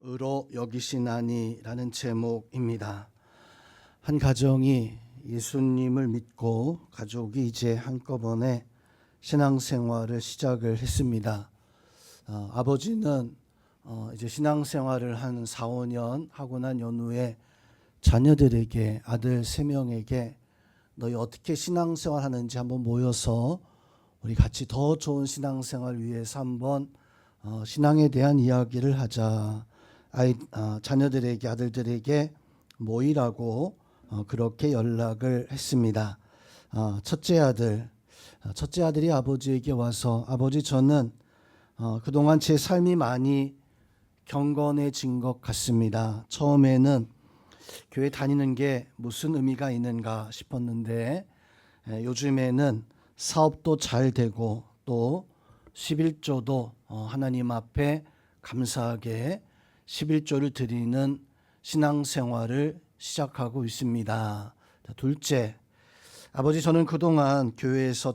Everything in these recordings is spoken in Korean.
의로 여기시나니라는 제목입니다. 한 가정이 예수님을 믿고 가족이 이제 한꺼번에 신앙생활을 시작을 했습니다. 아버지는 이제 신앙생활을 한 4, 5년 하고 난 연후에 자녀들에게, 아들 3명에게 너희 어떻게 신앙생활 하는지 한번 모여서 우리 같이 더 좋은 신앙생활 위해서 한번 신앙에 대한 이야기를 하자. 자녀들에게, 아들들에게 모이라고 그렇게 연락을 했습니다. 첫째 아들이 아버지에게 와서, 아버지, 저는 그동안 제 삶이 많이 경건해진 것 같습니다. 처음에는 교회 다니는 게 무슨 의미가 있는가 싶었는데 요즘에는 사업도 잘 되고 또 11조도 하나님 앞에 감사하게 11조를 드리는 신앙생활을 시작하고 있습니다. 둘째, 아버지, 저는 그동안 교회에서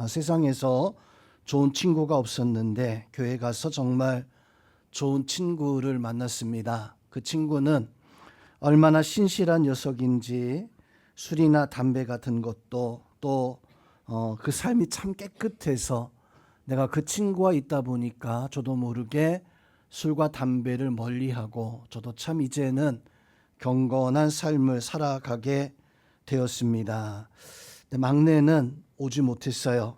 세상에서 좋은 친구가 없었는데 교회 가서 정말 좋은 친구를 만났습니다. 그 친구는 얼마나 신실한 녀석인지 술이나 담배 같은 것도 또 그 삶이 참 깨끗해서 내가 그 친구와 있다 보니까 저도 모르게 술과 담배를 멀리하고 저도 참 이제는 경건한 삶을 살아가게 되었습니다. 막내는 오지 못했어요.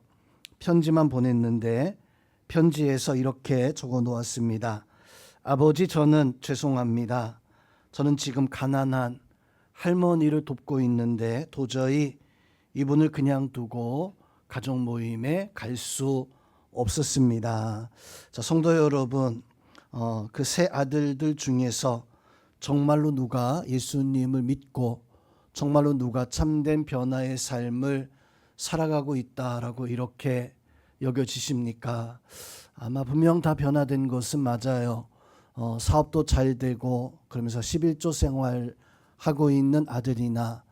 편지만 보냈는데 편지에서 이렇게 적어 놓았습니다. 아버지, 저는 죄송합니다. 저는 지금 가난한 할머니를 돕고 있는데 도저히 이분을 그냥 두고 가족 모임에 갈 수 없었습니다. 자, 성도 여러분, 그 세 아들들 중에서 정말로 누가 예수님을 믿고 정말로 누가 참된 변화의 삶을 살아가고 있다라고 이렇게 여겨지십니까? 아마 분명 다 변화된 것은 맞아요. 사업도 잘 되고 그러면서 11조 생활하고 있는 아들이나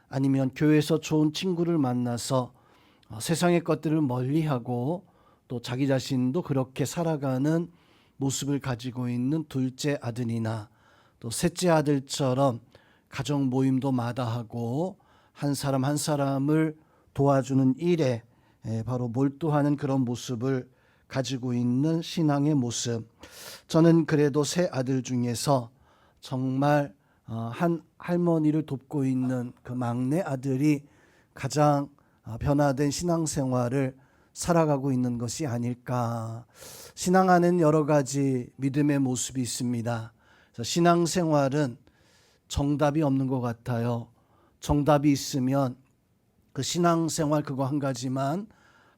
아니면 교회에서 좋은 친구를 만나서 세상의 것들을 멀리하고 또 자기 자신도 그렇게 살아가는 모습을 가지고 있는 둘째 아들이나 또 셋째 아들처럼 가정 모임도 마다하고 한 사람 한 사람을 도와주는 일에 바로 몰두하는 그런 모습을 가지고 있는 신앙의 모습. 저는 그래도 세 아들 중에서 정말 한 할머니를 돕고 있는 그 막내 아들이 가장 변화된 신앙생활을 살아가고 있는 것이 아닐까. 신앙 안에는 여러 가지 믿음의 모습이 있습니다. 신앙생활은 정답이 없는 것 같아요. 정답이 있으면 그 신앙생활 그거 한 가지만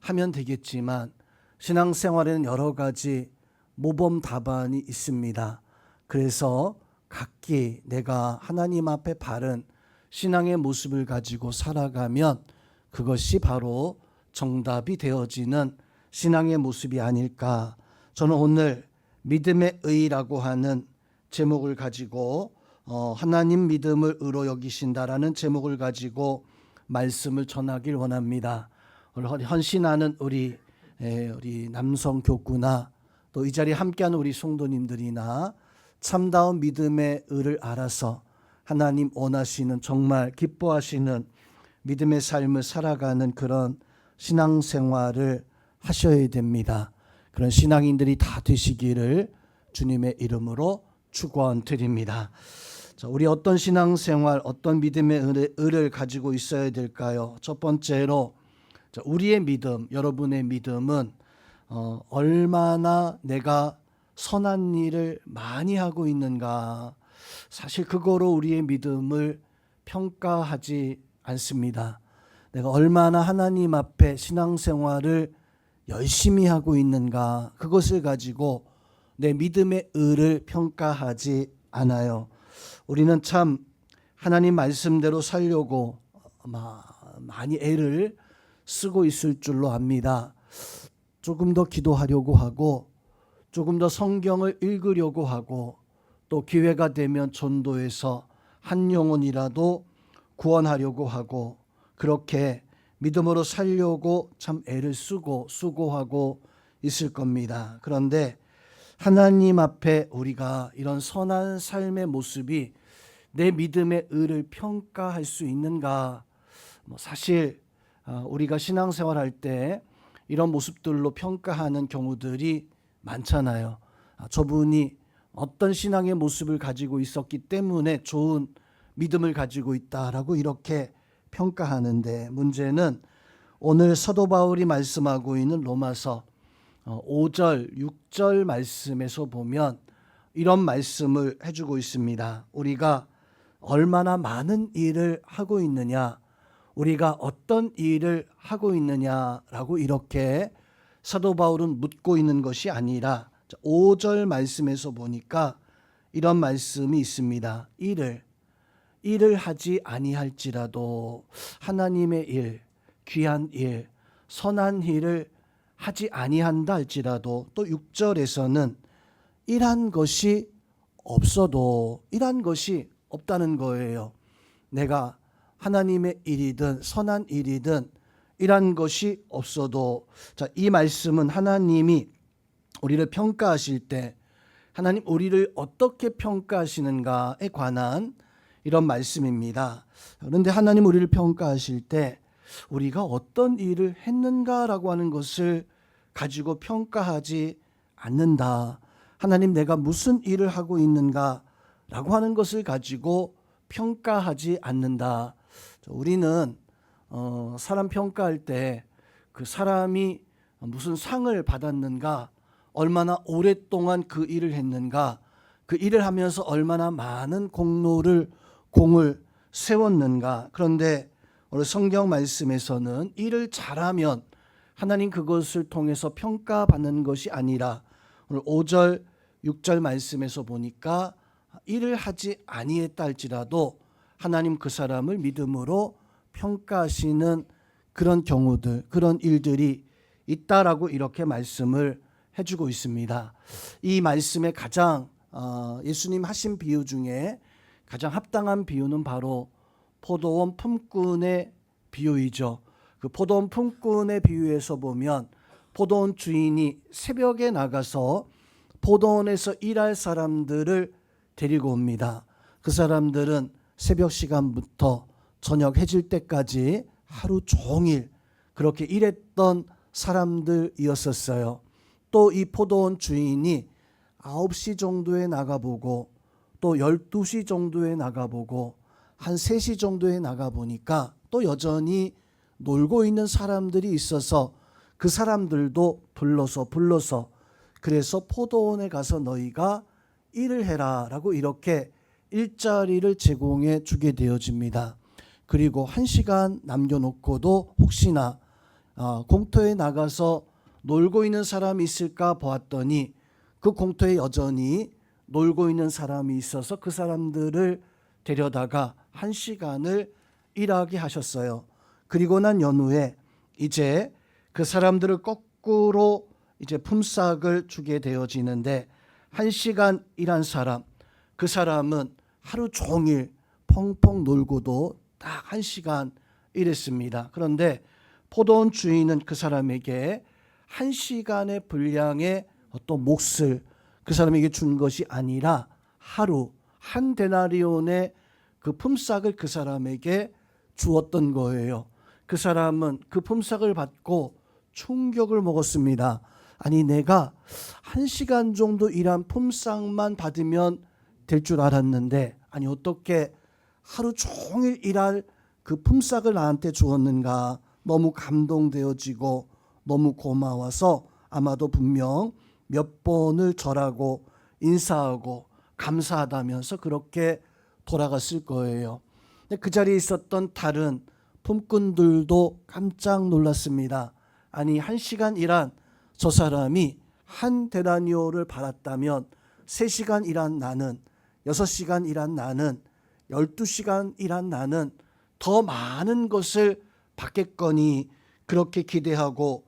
하면 되겠지만 신앙생활에는 여러 가지 모범 답안이 있습니다. 그래서 각기 내가 하나님 앞에 바른 신앙의 모습을 가지고 살아가면 그것이 바로 정답이 되어지는 신앙의 모습이 아닐까. 저는 오늘 믿음의 의라고 하는 제목을 가지고 하나님 믿음을 의로 여기신다라는 제목을 가지고 말씀을 전하길 원합니다. 오늘 헌신하는 우리 남성 교구나 또 이 자리에 함께하는 우리 성도님들이나 참다운 믿음의 의를 알아서 하나님 원하시는 정말 기뻐하시는 믿음의 삶을 살아가는 그런 신앙생활을 하셔야 됩니다. 그런 신앙인들이 다 되시기를 주님의 이름으로 축원드립니다. 자, 우리 어떤 신앙생활, 어떤 믿음의 의를 가지고 있어야 될까요? 첫 번째로 우리의 믿음, 여러분의 믿음은 얼마나 내가 선한 일을 많이 하고 있는가. 사실 그거로 우리의 믿음을 평가하지 않습니다. 내가 얼마나 하나님 앞에 신앙생활을 열심히 하고 있는가. 그것을 가지고 내 믿음의 의를 평가하지 않아요. 우리는 참 하나님 말씀대로 살려고 많이 애를 쓰고 있을 줄로 압니다. 조금 더 기도하려고 하고 조금 더 성경을 읽으려고 하고 또 기회가 되면 전도해서 한 영혼이라도 구원하려고 하고 그렇게 믿음으로 살려고 참 애를 쓰고 수고하고 있을 겁니다. 그런데 하나님 앞에 우리가 이런 선한 삶의 모습이 내 믿음의 의를 평가할 수 있는가? 사실 우리가 신앙생활할 때 이런 모습들로 평가하는 경우들이 많잖아요. 저분이 어떤 신앙의 모습을 가지고 있었기 때문에 좋은 믿음을 가지고 있다라고 이렇게 평가하는데, 문제는 오늘 사도 바울이 말씀하고 있는 로마서 5절, 6절 말씀에서 보면 이런 말씀을 해주고 있습니다. 우리가 얼마나 많은 일을 하고 있느냐, 우리가 어떤 일을 하고 있느냐라고 이렇게 사도 바울은 묻고 있는 것이 아니라 5절 말씀에서 보니까 이런 말씀이 있습니다. 일을 하지 아니할지라도 하나님의 일, 귀한 일, 선한 일을 하지 아니한다 할지라도, 또 6절에서는 일한 것이 없어도, 일한 것이 없다는 거예요. 내가 하나님의 일이든 선한 일이든 일한 것이 없어도, 이 말씀은 하나님이 우리를 평가하실 때 하나님 우리를 어떻게 평가하시는가에 관한 이런 말씀입니다. 그런데 하나님 우리를 평가하실 때 우리가 어떤 일을 했는가라고 하는 것을 가지고 평가하지 않는다. 하나님 내가 무슨 일을 하고 있는가라고 하는 것을 가지고 평가하지 않는다. 우리는 사람 평가할 때 그 사람이 무슨 상을 받았는가, 얼마나 오랫동안 그 일을 했는가, 그 일을 하면서 얼마나 많은 공을 세웠는가. 그런데 오늘 성경 말씀에서는 일을 잘하면 하나님 그것을 통해서 평가받는 것이 아니라, 오늘 5절 6절 말씀에서 보니까 일을 하지 아니했다 할지라도 하나님 그 사람을 믿음으로 평가하시는 그런 경우들, 그런 일들이 있다라고 이렇게 말씀을 해주고 있습니다. 이 말씀의 가장 예수님 하신 비유 중에 가장 합당한 비유는 바로 포도원 품꾼의 비유이죠. 그 포도원 품꾼의 비유에서 보면 포도원 주인이 새벽에 나가서 포도원에서 일할 사람들을 데리고 옵니다. 그 사람들은 새벽 시간부터 저녁 해질 때까지 하루 종일 그렇게 일했던 사람들이었었어요. 또 이 포도원 주인이 9시 정도에 나가보고, 또 12시 정도에 나가보고, 한 3시 정도에 나가보니까 또 여전히 놀고 있는 사람들이 있어서 그 사람들도 불러서 그래서 포도원에 가서 너희가 일을 해라 라고 이렇게 일자리를 제공해 주게 되어집니다. 그리고 1시간 남겨놓고도 혹시나 공터에 나가서 놀고 있는 사람이 있을까 보았더니 그 공터에 여전히 놀고 있는 사람이 있어서 그 사람들을 데려다가 1시간을 일하게 하셨어요. 그리고 난 연후에 이제 그 사람들을 거꾸로 이제 품삯을 주게 되어지는데, 1시간 일한 사람, 그 사람은 하루 종일 펑펑 놀고도 딱 1시간 일했습니다. 그런데 포도원 주인은 그 사람에게 1시간의 분량의 어떤 몫을 그 사람에게 준 것이 아니라 하루 한 데나리온의 그 품삯을 그 사람에게 주었던 거예요. 그 사람은 그 품삯을 받고 충격을 먹었습니다. 아니, 내가 1시간 정도 일한 품삯만 받으면 될 줄 알았는데, 아니 어떻게 하루 종일 일할 그 품삯을 나한테 주었는가. 너무 감동되어지고 너무 고마워서 아마도 분명 몇 번을 절하고 인사하고 감사하다면서 그렇게 돌아갔을 거예요. 근데 그 자리에 있었던 다른 품꾼들도 깜짝 놀랐습니다. 아니, 1시간 일한 저 사람이 한 데나리온을 받았다면 3시간 일한 나는, 6시간 일한 나는, 12시간 일한 나는 더 많은 것을 받겠거니 그렇게 기대하고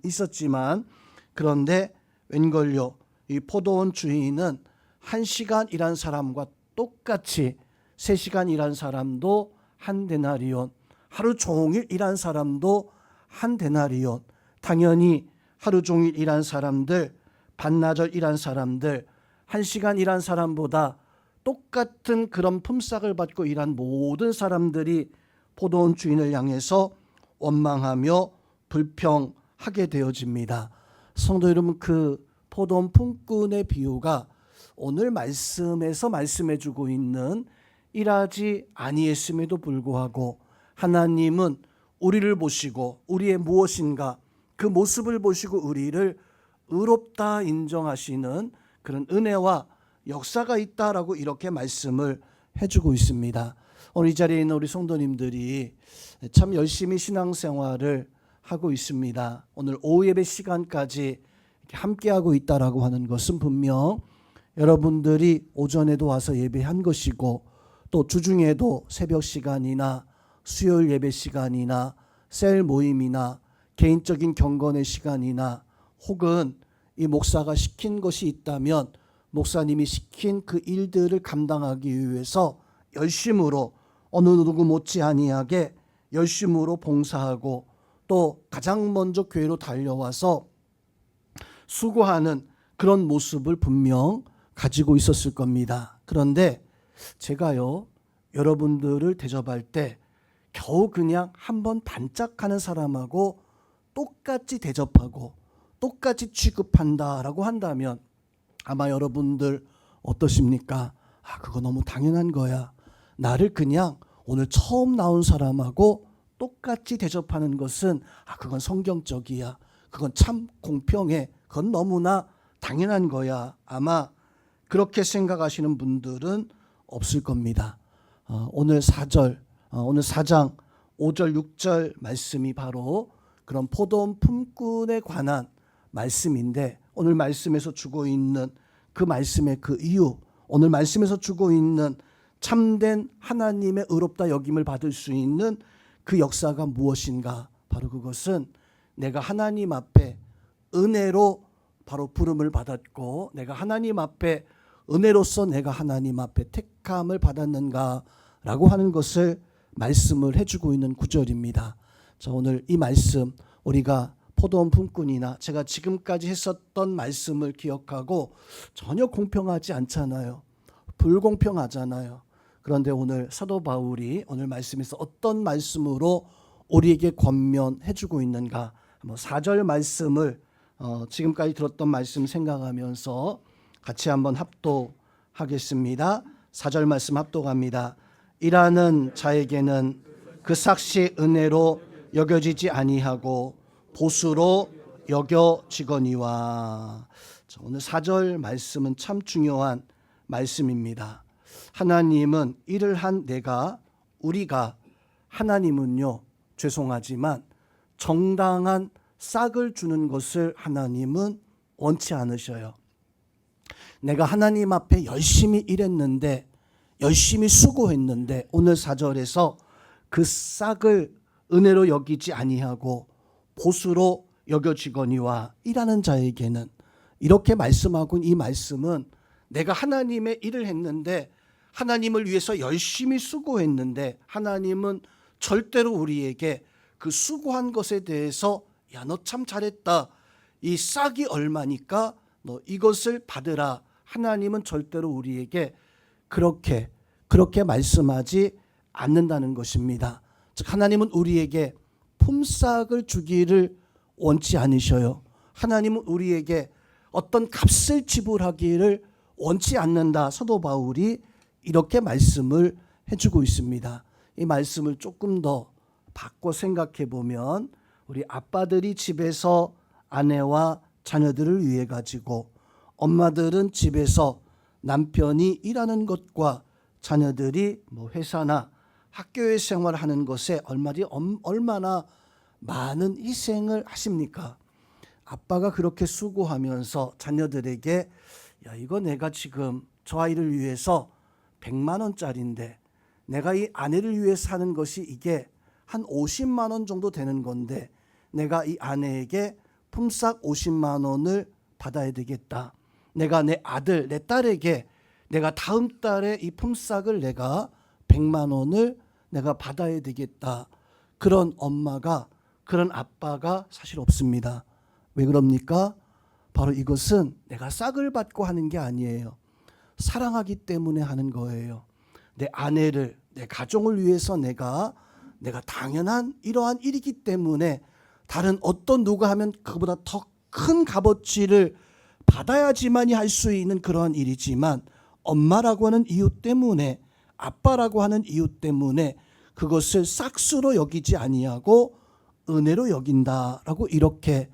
있었지만, 그런데 웬걸요, 이 포도원 주인은 1시간 일한 사람과 똑같이 3시간 일한 사람도 한 데나리온, 하루 종일 일한 사람도 한 데나리온, 당연히 하루 종일 일한 사람들, 반나절 일한 사람들, 1시간 일한 사람보다 똑같은 그런 품삯을 받고 일한 모든 사람들이 포도원 주인을 향해서 원망하며 불평하게 되어집니다. 성도 여러분, 그 포도원 품꾼의 비유가 오늘 말씀에서 말씀해주고 있는 일하지 아니했음에도 불구하고 하나님은 우리를 보시고 우리의 무엇인가 그 모습을 보시고 우리를 의롭다 인정하시는 그런 은혜와 역사가 있다라고 이렇게 말씀을 해주고 있습니다. 오늘 이 자리에 있는 우리 성도님들이 참 열심히 신앙생활을 하고 있습니다. 오늘 오후 예배 시간까지 함께하고 있다라고 하는 것은 분명 여러분들이 오전에도 와서 예배한 것이고 또 주중에도 새벽 시간이나 수요일 예배 시간이나 셀 모임이나 개인적인 경건의 시간이나 혹은 이 목사가 시킨 것이 있다면 목사님이 시킨 그 일들을 감당하기 위해서 열심으로 어느 누구 못지 아니하게 열심으로 봉사하고 또 가장 먼저 교회로 달려와서 수고하는 그런 모습을 분명 가지고 있었을 겁니다. 그런데 제가요, 여러분들을 대접할 때 겨우 그냥 한번 반짝하는 사람하고 똑같이 대접하고 똑같이 취급한다라고 한다면 아마 여러분들 어떠십니까? 그거 너무 당연한 거야. 나를 그냥 오늘 처음 나온 사람하고 똑같이 대접하는 것은 그건 성경적이야. 그건 참 공평해. 그건 너무나 당연한 거야. 아마 그렇게 생각하시는 분들은 없을 겁니다. 오늘 4절, 오늘 4장 5절 6절 말씀이 바로 그런 포도원 품꾼에 관한 말씀인데 오늘 말씀에서 주고 있는 그 말씀의 그 이유, 오늘 말씀에서 주고 있는 참된 하나님의 의롭다 여김을 받을 수 있는 그 역사가 무엇인가? 바로 그것은 내가 하나님 앞에 은혜로 바로 부름을 받았고 내가 하나님 앞에 은혜로서 내가 하나님 앞에 택함을 받았는가라고 하는 것을 말씀을 해주고 있는 구절입니다. 자, 오늘 이 말씀 우리가 포도원 품꾼이나 제가 지금까지 했었던 말씀을 기억하고 전혀 공평하지 않잖아요. 불공평하잖아요. 그런데 오늘 사도 바울이 오늘 말씀에서 어떤 말씀으로 우리에게 권면해주고 있는가? 한번 4절 말씀을 지금까지 들었던 말씀 생각하면서 같이 한번 합독하겠습니다. 4절 말씀 합독합니다. 일하는 자에게는 그 삭시 은혜로 여겨지지 아니하고 보수로 여겨지거니와. 오늘 4절 말씀은 참 중요한 말씀입니다. 하나님은 일을 한 우리가 하나님은요, 죄송하지만 정당한 싹을 주는 것을 하나님은 원치 않으셔요. 내가 하나님 앞에 열심히 일했는데 열심히 수고했는데 오늘 4절에서 그 싹을 은혜로 여기지 아니하고 보수로 여겨지거니와 일하는 자에게는 이렇게 말씀하고 이 말씀은 내가 하나님의 일을 했는데 하나님을 위해서 열심히 수고했는데 하나님은 절대로 우리에게 그 수고한 것에 대해서 야, 너 참 잘했다. 이 싹이 얼마니까 너 이것을 받으라. 하나님은 절대로 우리에게 그렇게 말씀하지 않는다는 것입니다. 즉 하나님은 우리에게 품삯을 주기를 원치 않으셔요. 하나님은 우리에게 어떤 값을 지불하기를 원치 않는다. 사도 바울이 이렇게 말씀을 해주고 있습니다. 이 말씀을 조금 더 바꿔 생각해 보면 우리 아빠들이 집에서 아내와 자녀들을 위해 가지고 엄마들은 집에서 남편이 일하는 것과 자녀들이 회사나 학교의 생활하는 것에 얼마나 많은 희생을 하십니까? 아빠가 그렇게 수고하면서 자녀들에게 야, 이거 내가 지금 저 아이를 위해서 100만 원짜리인데 내가 이 아내를 위해서 하는 것이 이게 한 50만 원 정도 되는 건데 내가 이 아내에게 품삯 50만 원을 받아야 되겠다. 내가 내 아들, 내 딸에게 내가 다음 달에 이 품삯을 내가 100만 원을 내가 받아야 되겠다. 그런 엄마가, 그런 아빠가 사실 없습니다. 왜 그럽니까? 바로 이것은 내가 싹을 받고 하는 게 아니에요. 사랑하기 때문에 하는 거예요. 내 아내를, 내 가정을 위해서 내가 당연한 이러한 일이기 때문에 다른 어떤 누가 하면 그보다 더 큰 값어치를 받아야지만이 할 수 있는 그러한 일이지만 엄마라고 하는 이유 때문에, 아빠라고 하는 이유 때문에 그것을 싹수로 여기지 아니하고 은혜로 여긴다라고 이렇게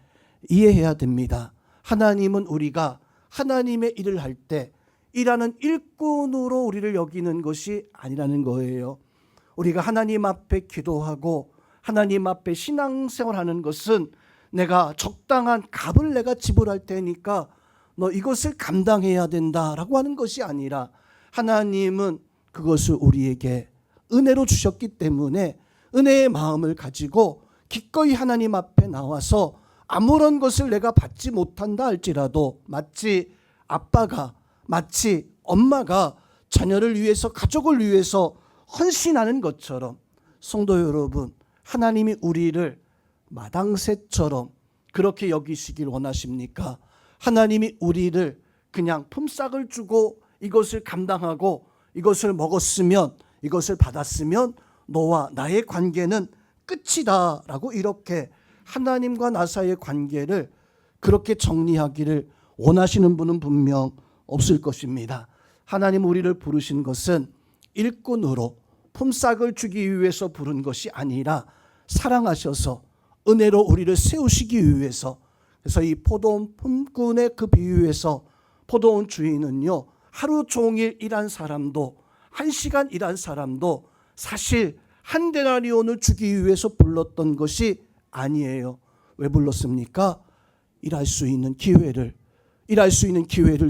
이해해야 됩니다. 하나님은 우리가 하나님의 일을 할 때 일하는 일꾼으로 우리를 여기는 것이 아니라는 거예요. 우리가 하나님 앞에 기도하고 하나님 앞에 신앙생활하는 것은 내가 적당한 값을 내가 지불할 테니까 너 이것을 감당해야 된다라고 하는 것이 아니라 하나님은 그것을 우리에게 은혜로 주셨기 때문에 은혜의 마음을 가지고 기꺼이 하나님 앞에 나와서 아무런 것을 내가 받지 못한다 할지라도 마치 아빠가, 마치 엄마가 자녀를 위해서, 가족을 위해서 헌신하는 것처럼 성도 여러분, 하나님이 우리를 마당새처럼 그렇게 여기시길 원하십니까? 하나님이 우리를 그냥 품삯을 주고 이것을 감당하고 이것을 먹었으면, 이것을 받았으면 너와 나의 관계는 끝이다 라고 이렇게 하나님과 나 사이의 관계를 그렇게 정리하기를 원하시는 분은 분명 없을 것입니다. 하나님 우리를 부르신 것은 일꾼으로 품삯을 주기 위해서 부른 것이 아니라 사랑하셔서 은혜로 우리를 세우시기 위해서. 그래서 이 포도원 품꾼의 그 비유에서 포도원 주인은요, 하루 종일 일한 사람도, 1시간 일한 사람도 사실 한 데나리온을 주기 위해서 불렀던 것이 아니에요. 왜 불렀습니까? 일할 수 있는 기회를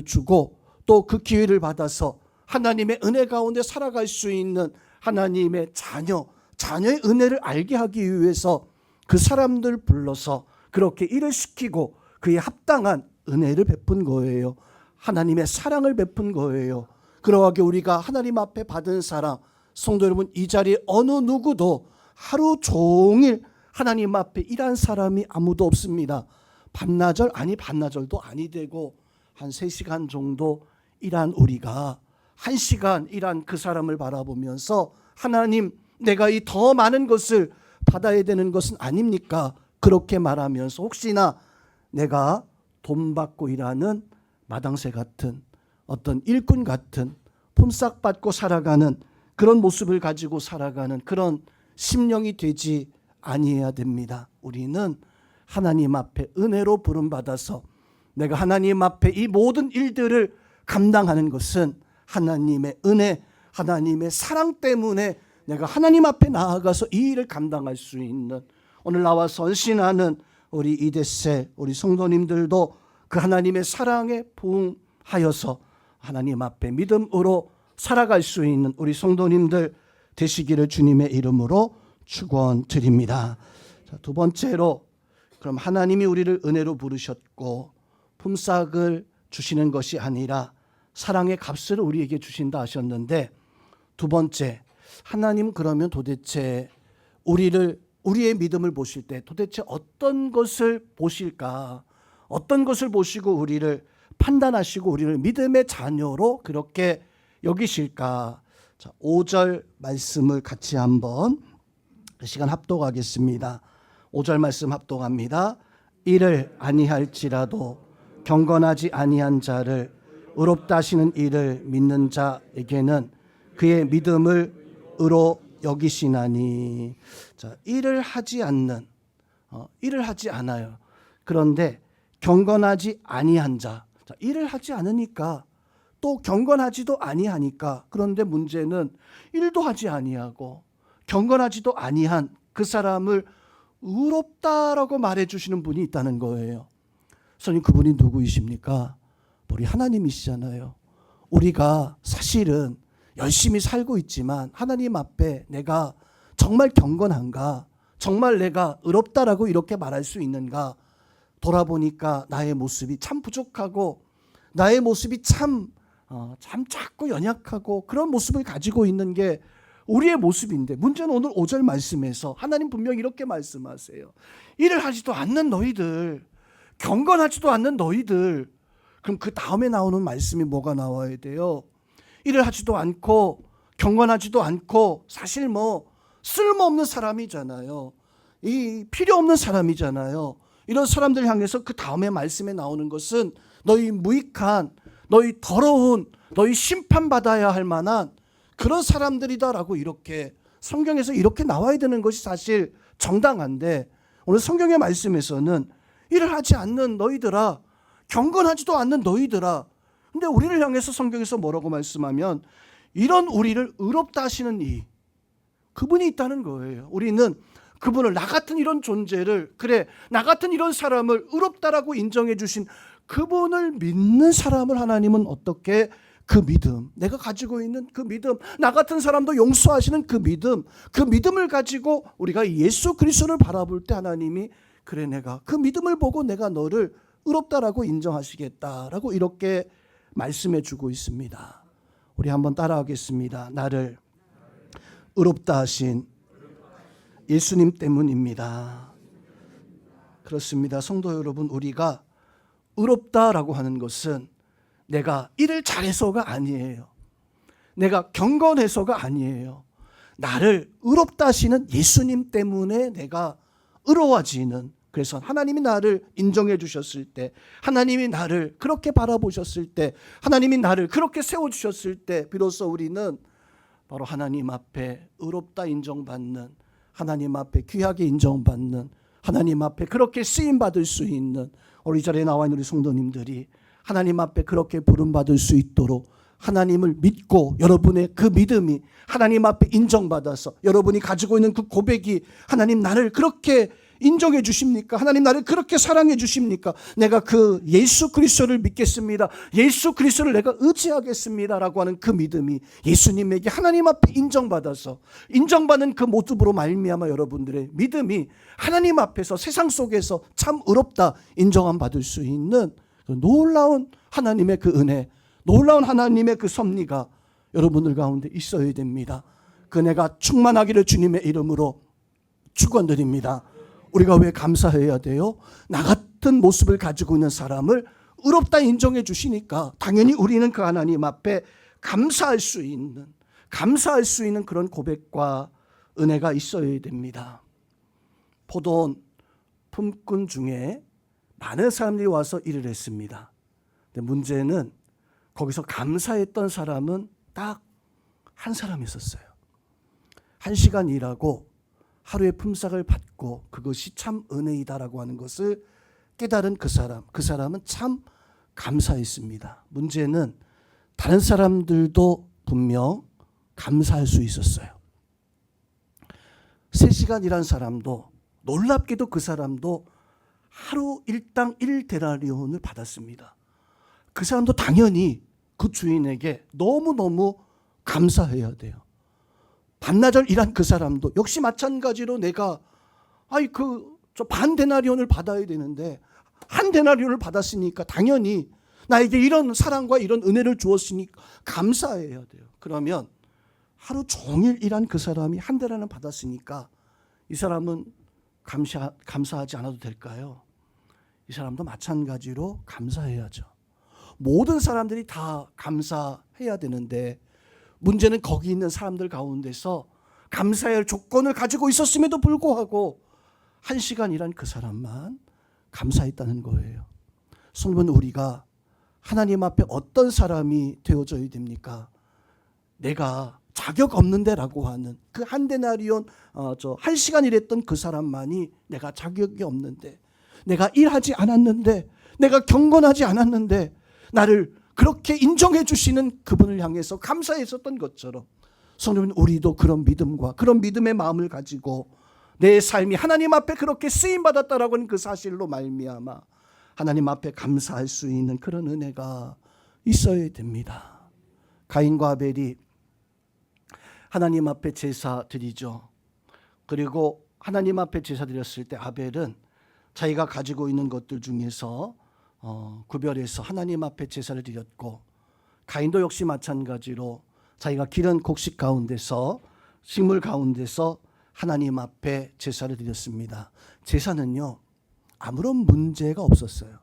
주고 또 그 기회를 받아서 하나님의 은혜 가운데 살아갈 수 있는 하나님의 자녀의 은혜를 알게 하기 위해서 그 사람들 불러서 그렇게 일을 시키고 그에 합당한 은혜를 베푼 거예요. 하나님의 사랑을 베푼 거예요. 그러하게 우리가 하나님 앞에 받은 사랑, 성도 여러분, 이 자리에 어느 누구도 하루 종일 하나님 앞에 일한 사람이 아무도 없습니다. 반나절도 아니 되고 한 3시간 정도 일한 우리가 1시간 일한 그 사람을 바라보면서 하나님, 내가 이 더 많은 것을 받아야 되는 것은 아닙니까? 그렇게 말하면서 혹시나 내가 돈 받고 일하는 마당새 같은, 어떤 일꾼 같은, 품삯 받고 살아가는 그런 모습을 가지고 살아가는 그런 심령이 되지 아니해야 됩니다. 우리는 하나님 앞에 은혜로 부름받아서 내가 하나님 앞에 이 모든 일들을 감당하는 것은 하나님의 은혜, 하나님의 사랑 때문에 내가 하나님 앞에 나아가서 이 일을 감당할 수 있는, 오늘 나와 헌신하는 우리 이데셀, 우리 성도님들도 그 하나님의 사랑에 부응하여서 하나님 앞에 믿음으로 살아갈 수 있는 우리 성도님들 되시기를 주님의 이름으로 축원드립니다. 자, 두 번째로, 그럼 하나님이 우리를 은혜로 부르셨고 품삯을 주시는 것이 아니라 사랑의 값을 우리에게 주신다 하셨는데, 두 번째, 하나님 그러면 도대체 우리의 믿음을 보실 때 도대체 어떤 것을 보실까? 어떤 것을 보시고 우리를 판단하시고 우리를 믿음의 자녀로 그렇게 여기실까? 자, 5절 말씀을 같이 한번 시간 합독하겠습니다. 5절 말씀 합독합니다. 이를 아니할지라도 경건하지 아니한 자를 의롭다 하시는 이를 믿는 자에게는 그의 믿음을 의로 여기시나니. 자, 일을 하지 않아요. 그런데 경건하지 아니한 자, 일을 하지 않으니까 또 경건하지도 아니하니까, 그런데 문제는 일도 하지 아니하고 경건하지도 아니한 그 사람을 의롭다라고 말해주시는 분이 있다는 거예요. 선생님, 그분이 누구이십니까? 우리 하나님이시잖아요. 우리가 사실은 열심히 살고 있지만 하나님 앞에 내가 정말 경건한가, 정말 내가 의롭다라고 이렇게 말할 수 있는가, 돌아보니까 나의 모습이 참 부족하고 나의 모습이 참 작고 연약하고 그런 모습을 가지고 있는 게 우리의 모습인데, 문제는 오늘 5절 말씀에서 하나님 분명히 이렇게 말씀하세요. 일을 하지도 않는 너희들, 경건하지도 않는 너희들. 그럼 그 다음에 나오는 말씀이 뭐가 나와야 돼요? 일을 하지도 않고 경건하지도 않고 사실 뭐 쓸모없는 사람이잖아요. 이 필요 없는 사람이잖아요. 이런 사람들 향해서 그 다음에 말씀에 나오는 것은 너희 무익한, 너희 더러운, 너희 심판받아야 할 만한 그런 사람들이다라고 이렇게 성경에서 이렇게 나와야 되는 것이 사실 정당한데, 오늘 성경의 말씀에서는 일을 하지 않는 너희들아, 경건하지도 않는 너희들아. 근데 우리를 향해서 성경에서 뭐라고 말씀하면 이런 우리를 의롭다 하시는 이 그분이 있다는 거예요. 우리는 그분을, 나 같은 이런 존재를, 그래 나 같은 이런 사람을 의롭다라고 인정해 주신 그분을 믿는 사람을 하나님은 어떻게, 그 믿음, 내가 가지고 있는 그 믿음, 나 같은 사람도 용서하시는 그 믿음을 가지고 우리가 예수 그리스도를 바라볼 때 하나님이 그래 내가 그 믿음을 보고 내가 너를 의롭다라고 인정하시겠다라고 이렇게 말씀해 주고 있습니다. 우리 한번 따라하겠습니다. 나를 의롭다 하신 예수님 때문입니다. 그렇습니다. 성도 여러분, 우리가 의롭다라고 하는 것은 내가 일을 잘해서가 아니에요. 내가 경건해서가 아니에요. 나를 의롭다 하시는 예수님 때문에 내가 의로워지는, 그래서 하나님이 나를 인정해 주셨을 때, 하나님이 나를 그렇게 바라보셨을 때, 하나님이 나를 그렇게 세워주셨을 때 비로소 우리는 바로 하나님 앞에 의롭다 인정받는, 하나님 앞에 귀하게 인정받는, 하나님 앞에 그렇게 쓰임받을 수 있는, 우리 자리에 나와 있는 우리 성도님들이 하나님 앞에 그렇게 부름받을 수 있도록 하나님을 믿고, 여러분의 그 믿음이 하나님 앞에 인정받아서 여러분이 가지고 있는 그 고백이 하나님 나를 그렇게 인정해 주십니까? 하나님 나를 그렇게 사랑해 주십니까? 내가 그 예수 그리스도를 믿겠습니다. 예수 그리스도를 내가 의지하겠습니다 라고 하는 그 믿음이 예수님에게 하나님 앞에 인정받아서, 인정받는 그 모습으로 말미암아 여러분들의 믿음이 하나님 앞에서 세상 속에서 참 의롭다 인정함 받을 수 있는 그 놀라운 하나님의 그 은혜, 놀라운 하나님의 그 섭리가 여러분들 가운데 있어야 됩니다. 그 은혜가 충만하기를 주님의 이름으로 축원드립니다. 우리가 왜 감사해야 돼요? 나 같은 모습을 가지고 있는 사람을 의롭다 인정해 주시니까 당연히 우리는 그 하나님 앞에 감사할 수 있는 그런 고백과 은혜가 있어야 됩니다. 포도원 품꾼 중에 많은 사람들이 와서 일을 했습니다. 근데 문제는 거기서 감사했던 사람은 딱 한 사람 있었어요. 1시간 일하고 하루의 품삯을 받고 그것이 참 은혜이다라고 하는 것을 깨달은 그 사람은 참 감사했습니다. 문제는 다른 사람들도 분명 감사할 수 있었어요. 3시간 일한 사람도, 놀랍게도 그 사람도 하루 일당 1데나리온을 받았습니다. 그 사람도 당연히 그 주인에게 너무너무 감사해야 돼요. 반나절 일한 그 사람도 역시 마찬가지로 내가 저 반데나리온을 받아야 되는데 한 데나리온을 받았으니까 당연히 나에게 이런 사랑과 이런 은혜를 주었으니까 감사해야 돼요. 그러면 하루 종일 일한 그 사람이 한 데나리온 받았으니까 이 사람은 감사하지 않아도 될까요? 이 사람도 마찬가지로 감사해야죠. 모든 사람들이 다 감사해야 되는데 문제는 거기 있는 사람들 가운데서 감사해야 할 조건을 가지고 있었음에도 불구하고 1시간 일한 그 사람만 감사했다는 거예요. 성도는 우리가 하나님 앞에 어떤 사람이 되어져야 됩니까? 내가 자격 없는데라고 하는 그 한 데나리온 1시간 일했던 그 사람만이 내가 자격이 없는데, 내가 일하지 않았는데, 내가 경건하지 않았는데 나를 그렇게 인정해 주시는 그분을 향해서 감사했었던 것처럼 성도는 우리도 그런 믿음과 그런 믿음의 마음을 가지고 내 삶이 하나님 앞에 그렇게 쓰임받았다라고 하는 그 사실로 말미암아 하나님 앞에 감사할 수 있는 그런 은혜가 있어야 됩니다. 가인과 아벨이 하나님 앞에 제사 드리죠. 그리고 하나님 앞에 제사 드렸을 때 아벨은 자기가 가지고 있는 것들 중에서 구별해서 하나님 앞에 제사를 드렸고, 가인도 역시 마찬가지로 자기가 기른 곡식 가운데서, 식물 가운데서 하나님 앞에 제사를 드렸습니다. 제사는요, 아무런 문제가 없었어요.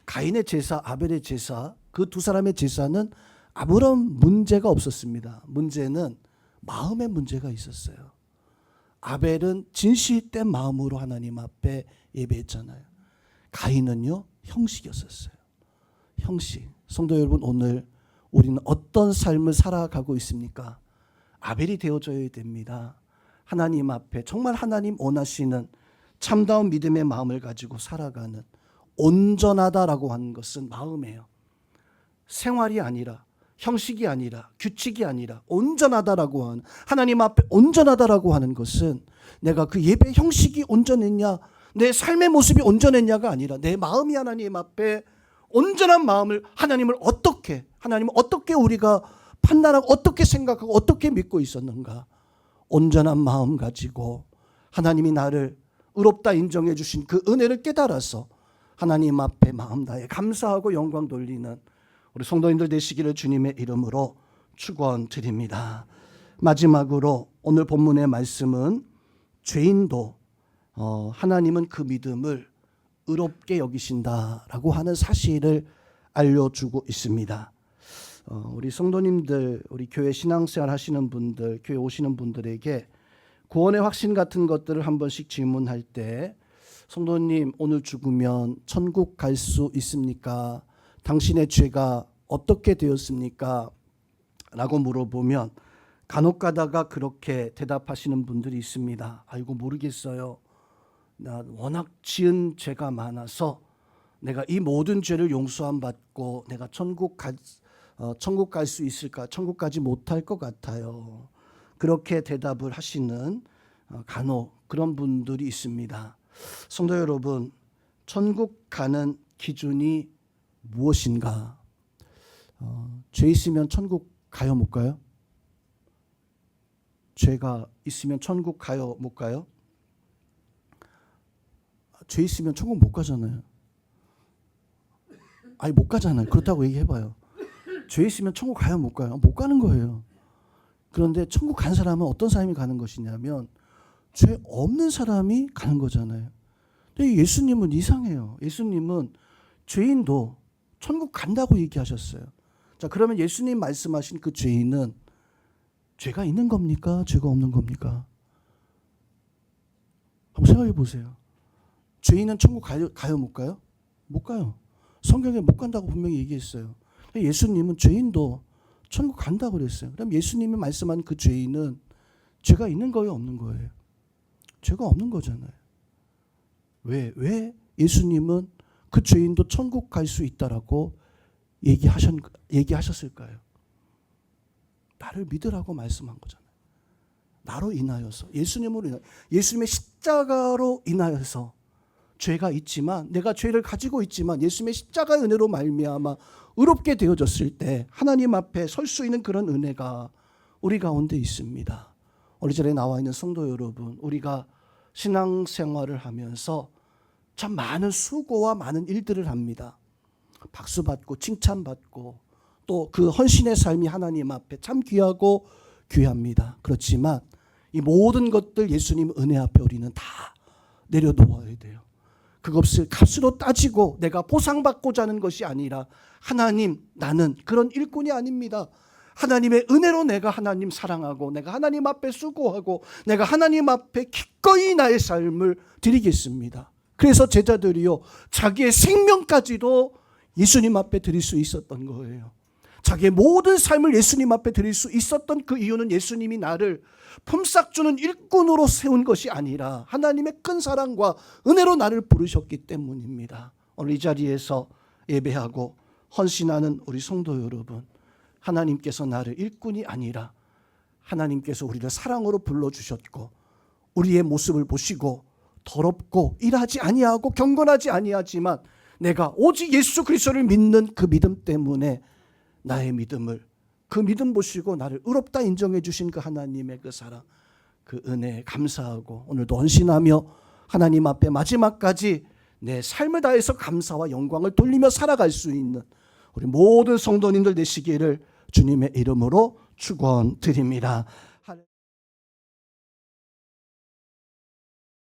가인의 제사, 아벨의 제사, 그 두 사람의 제사는 아무런 문제가 없었습니다. 문제는 마음의 문제가 있었어요. 아벨은 진실된 마음으로 하나님 앞에 예배했잖아요. 가인은요, 형식이었었어요. 형식. 성도 여러분, 오늘 우리는 어떤 삶을 살아가고 있습니까? 아벨이 되어줘야 됩니다. 하나님 앞에 정말 하나님 원하시는 참다운 믿음의 마음을 가지고 살아가는, 온전하다라고 하는 것은 마음이에요. 생활이 아니라, 형식이 아니라, 규칙이 아니라 온전하다라고 하는, 하나님 앞에 온전하다라고 하는 것은 내가 그 예배 형식이 온전했냐, 내 삶의 모습이 온전했냐가 아니라 내 마음이 하나님 앞에 온전한 마음을, 하나님을 어떻게 우리가 판단하고 어떻게 생각하고 어떻게 믿고 있었는가. 온전한 마음 가지고 하나님이 나를 의롭다 인정해 주신 그 은혜를 깨달아서 하나님 앞에 마음 다해 감사하고 영광 돌리는 우리 성도님들 되시기를 주님의 이름으로 축원드립니다. 마지막으로 오늘 본문의 말씀은 죄인도 하나님은 그 믿음을 의롭게 여기신다라고 하는 사실을 알려주고 있습니다. 우리 성도님들, 우리 교회 신앙생활 하시는 분들, 교회 오시는 분들에게 구원의 확신 같은 것들을 한 번씩 질문할 때, 성도님 오늘 죽으면 천국 갈 수 있습니까? 당신의 죄가 어떻게 되었습니까? 라고 물어보면 간혹 가다가 그렇게 대답하시는 분들이 있습니다. 아이고 모르겠어요. 나 워낙 지은 죄가 많아서 내가 이 모든 죄를 용서함 받고 내가 천국 갈 수 있을까? 천국 가지 못할 것 같아요. 그렇게 대답을 하시는 간혹 그런 분들이 있습니다. 성도 여러분, 천국 가는 기준이 무엇인가? 죄 있으면 천국 가요, 못 가요? 죄가 있으면 천국 가요, 못 가요? 죄 있으면 천국 못 가잖아요. 아니 못 가잖아요. 그렇다고 얘기해봐요. 죄 있으면 천국 가요, 못 가요? 못 가는 거예요. 그런데 천국 간 사람은 어떤 사람이 가는 것이냐면 죄 없는 사람이 가는 거잖아요. 근데 예수님은 이상해요. 예수님은 죄인도 천국 간다고 얘기하셨어요. 자, 그러면 예수님 말씀하신 그 죄인은 죄가 있는 겁니까? 죄가 없는 겁니까? 한번 생각해 보세요. 죄인은 천국 가요, 못 가요? 못 가요. 성경에 못 간다고 분명히 얘기했어요. 예수님은 죄인도 천국 간다고 그랬어요. 그럼 예수님이 말씀한 그 죄인은 죄가 있는 거예요, 없는 거예요? 죄가 없는 거잖아요. 왜 예수님은 그 죄인도 천국 갈 수 있다라고 얘기하셨을까요? 나를 믿으라고 말씀한 거잖아요. 나로 인하여서, 예수님의 십자가로 인하여서 죄가 있지만, 내가 죄를 가지고 있지만 예수님의 십자가의 은혜로 말미암아 의롭게 되어졌을 때 하나님 앞에 설 수 있는 그런 은혜가 우리 가운데 있습니다. 우리 자리에 나와 있는 성도 여러분, 우리가 신앙생활을 하면서 참 많은 수고와 많은 일들을 합니다. 박수받고 칭찬받고 또 그 헌신의 삶이 하나님 앞에 참 귀하고 귀합니다. 그렇지만 이 모든 것들 예수님 은혜 앞에 우리는 다 내려놓아야 돼요. 그것을 값으로 따지고 내가 보상받고자 하는 것이 아니라, 하나님, 나는 그런 일꾼이 아닙니다. 하나님의 은혜로 내가 하나님 사랑하고 내가 하나님 앞에 수고하고 내가 하나님 앞에 기꺼이 나의 삶을 드리겠습니다. 그래서 제자들이요, 자기의 생명까지도 예수님 앞에 드릴 수 있었던 거예요. 자기의 모든 삶을 예수님 앞에 드릴 수 있었던 그 이유는 예수님이 나를 품삯 주는 일꾼으로 세운 것이 아니라 하나님의 큰 사랑과 은혜로 나를 부르셨기 때문입니다. 오늘 이 자리에서 예배하고 헌신하는 우리 성도 여러분, 하나님께서 나를 일꾼이 아니라 하나님께서 우리를 사랑으로 불러주셨고 우리의 모습을 보시고 더럽고 일하지 아니하고 경건하지 아니하지만 내가 오직 예수 그리스도를 믿는 그 믿음 때문에 나의 믿음을, 그 믿음 보시고 나를 의롭다 인정해 주신 그 하나님의 그 사랑, 그 은혜에 감사하고 오늘도 헌신하며 하나님 앞에 마지막까지 내 삶을 다해서 감사와 영광을 돌리며 살아갈 수 있는 우리 모든 성도님들 되시기를 주님의 이름으로 축원드립니다.